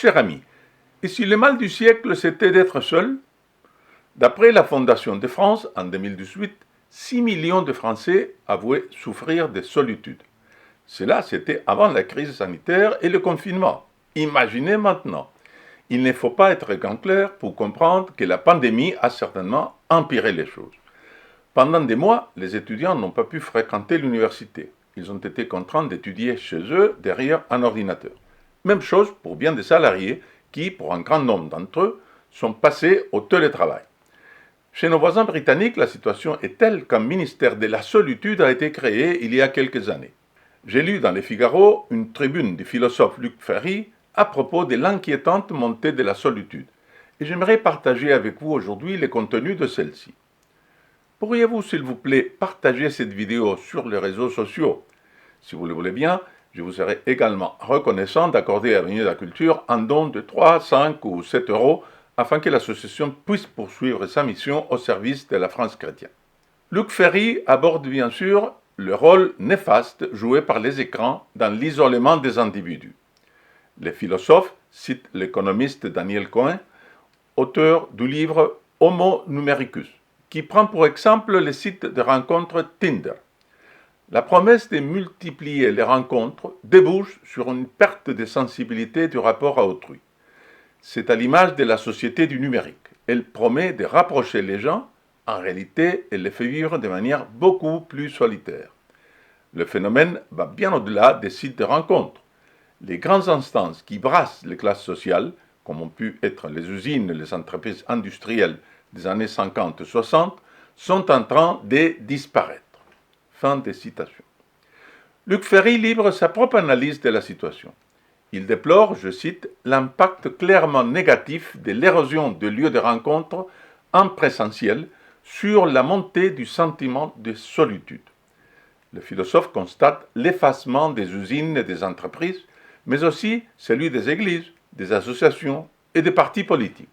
Cher ami, et si le mal du siècle c'était d'être seul? D'après la Fondation de France, en 2018, 6 millions de Français avouaient souffrir de solitude. Cela, c'était avant la crise sanitaire et le confinement. Imaginez maintenant. Il ne faut pas être grand clair pour comprendre que la pandémie a certainement empiré les choses. Pendant des mois, les étudiants n'ont pas pu fréquenter l'université. Ils ont été contraints d'étudier chez eux derrière un ordinateur. Même chose pour bien des salariés qui, pour un grand nombre d'entre eux, sont passés au télétravail. Chez nos voisins britanniques, la situation est telle qu'un ministère de la solitude a été créé il y a quelques années. J'ai lu dans Les Figaro une tribune du philosophe Luc Ferry à propos de l'inquiétante montée de la solitude, et j'aimerais partager avec vous aujourd'hui les contenus de celle-ci. Pourriez-vous, s'il vous plaît, partager cette vidéo sur les réseaux sociaux? Si vous le voulez bien, je vous serai également reconnaissant d'accorder à Avenue de la Culture un don de 3, 5 ou 7 euros afin que l'association puisse poursuivre sa mission au service de la France chrétienne. Luc Ferry aborde bien sûr le rôle néfaste joué par les écrans dans l'isolement des individus. Les philosophes citent l'économiste Daniel Cohen, auteur du livre Homo Numericus, qui prend pour exemple les sites de rencontres Tinder. La promesse de multiplier les rencontres débouche sur une perte de sensibilité du rapport à autrui. C'est à l'image de la société du numérique. Elle promet de rapprocher les gens, en réalité, elle les fait vivre de manière beaucoup plus solitaire. Le phénomène va bien au-delà des sites de rencontres. Les grandes instances qui brassent les classes sociales, comme ont pu être les usines, les entreprises industrielles des années 50-60, sont en train de disparaître. Fin de citation. Luc Ferry livre sa propre analyse de la situation. Il déplore, je cite, l'impact clairement négatif de l'érosion des lieux de rencontre en présentiel sur la montée du sentiment de solitude. Le philosophe constate l'effacement des usines et des entreprises, mais aussi celui des églises, des associations et des partis politiques.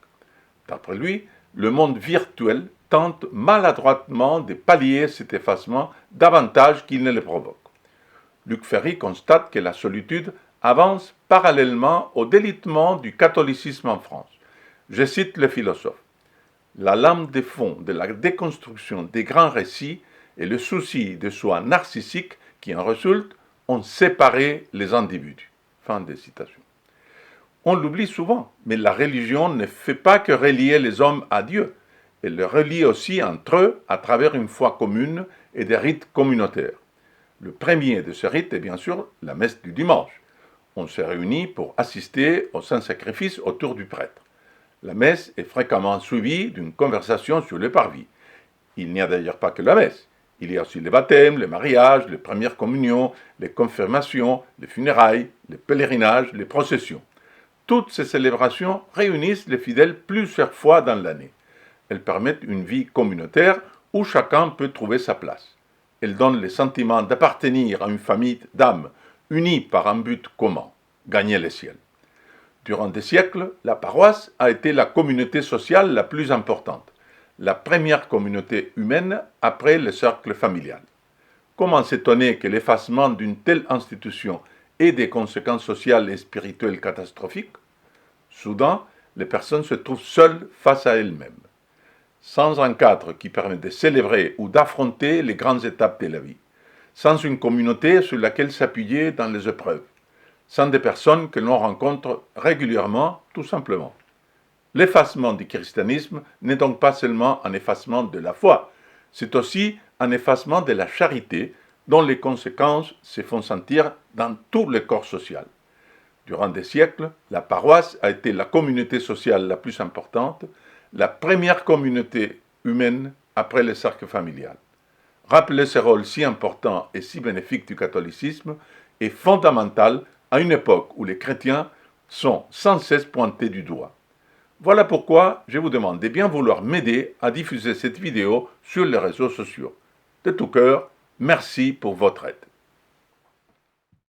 D'après lui, le monde virtuel tente maladroitement de pallier cet effacement davantage qu'il ne le provoque. Luc Ferry constate que la solitude avance parallèlement au délitement du catholicisme en France. Je cite le philosophe. La lame de fond de la déconstruction des grands récits et le souci de soi narcissique qui en résulte ont séparé les individus. Fin de citation. On l'oublie souvent, mais la religion ne fait pas que relier les hommes à Dieu. Elle les relie aussi entre eux à travers une foi commune et des rites communautaires. Le premier de ces rites est bien sûr la messe du dimanche. On se réunit pour assister au Saint-Sacrifice autour du prêtre. La messe est fréquemment suivie d'une conversation sur le parvis. Il n'y a d'ailleurs pas que la messe. Il y a aussi les baptêmes, les mariages, les premières communions, les confirmations, les funérailles, les pèlerinages, les processions. Toutes ces célébrations réunissent les fidèles plusieurs fois dans l'année. Elles permettent une vie communautaire où chacun peut trouver sa place. Elles donnent le sentiment d'appartenir à une famille d'âmes unis par un but commun, gagner le ciel. Durant des siècles, la paroisse a été la communauté sociale la plus importante, la première communauté humaine après le cercle familial. Comment s'étonner que l'effacement d'une telle institution ait des conséquences sociales et spirituelles catastrophiques? Soudain, les personnes se trouvent seules face à elles-mêmes, sans un cadre qui permet de célébrer ou d'affronter les grandes étapes de la vie, sans une communauté sur laquelle s'appuyer dans les épreuves, sans des personnes que l'on rencontre régulièrement, tout simplement. L'effacement du christianisme n'est donc pas seulement un effacement de la foi, c'est aussi un effacement de la charité dont les conséquences se font sentir dans tout le corps social. Durant des siècles, la paroisse a été la communauté sociale la plus importante, la première communauté humaine après le cercle familial. Rappeler ce rôle si important et si bénéfique du catholicisme est fondamental à une époque où les chrétiens sont sans cesse pointés du doigt. Voilà pourquoi je vous demande de bien vouloir m'aider à diffuser cette vidéo sur les réseaux sociaux. De tout cœur, merci pour votre aide.